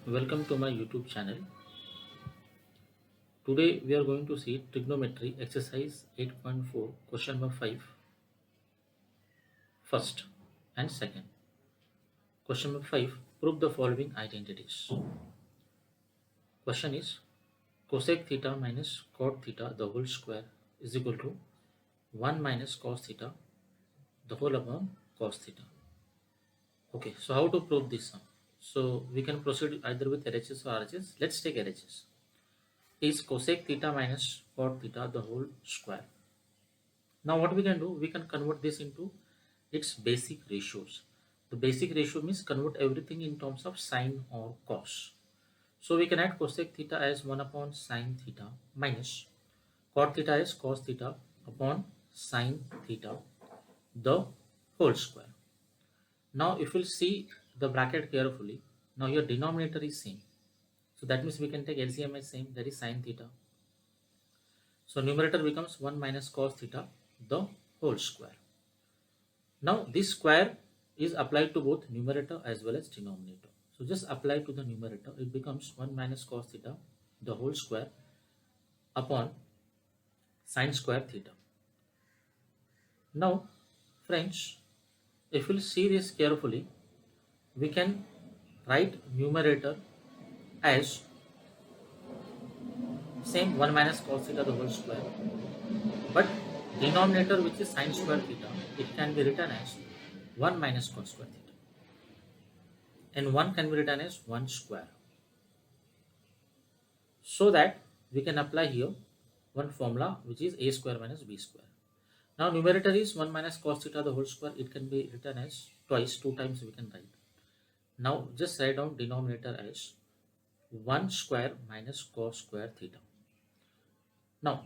Welcome to my YouTube channel. Today we are going to see trigonometry exercise 8.4 question number 5 first and second. Question number 5, prove the following identities. Question is cosec theta minus cot theta the whole square is equal to 1 minus cos theta the whole upon cos theta. Okay, so how to prove this sum? So we can proceed either with LHS or RHS. Let's take LHS. Is cosec theta minus cot theta the whole square. Now what we can do, we can convert this into its basic ratios. The basic ratio means convert everything in terms of sine or cos. So we can add cosec theta as 1 upon sine theta minus cot theta as cos theta upon sine theta the whole square. Now if we'll see the bracket carefully, now your denominator is same. So that means we can take LCM as same, that is sine theta. So numerator becomes 1 minus cos theta the whole square. Now this square is applied to both numerator as well as denominator. So just apply to the numerator, it becomes 1 minus cos theta the whole square upon sine square theta. Now friends, if we'll see this carefully, we can write numerator as same 1 minus cos theta the whole square, but denominator, which is sine square theta, it can be written as 1 minus cos square theta, and 1 can be written as 1 square, so that we can apply here one formula, which is a square minus b square. Now numerator is 1 minus cos theta the whole square, it can be written as twice, 2 times we can write. Now just write down denominator as 1 square minus cos square theta. Now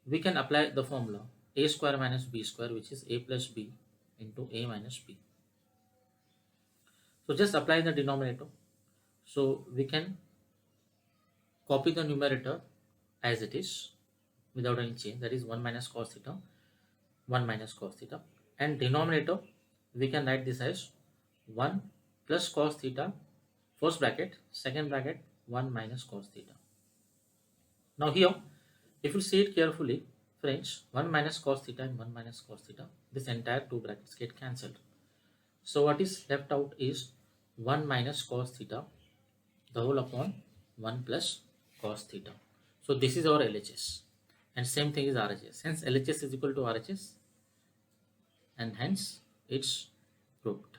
we can apply the formula a square minus b square, which is a plus b into a minus b. So just apply the denominator. So we can copy the numerator as it is without any change, that is 1 minus cos theta, 1 minus cos theta, and denominator we can write this as 1 plus cos theta, first bracket, second bracket, 1 minus cos theta. Now here, if you see it carefully, friends, 1 minus cos theta and 1 minus cos theta, this entire two brackets get cancelled. So what is left out is 1 minus cos theta the whole upon 1 plus cos theta. So this is our LHS, and same thing is RHS. Hence LHS is equal to RHS, and hence it's proved.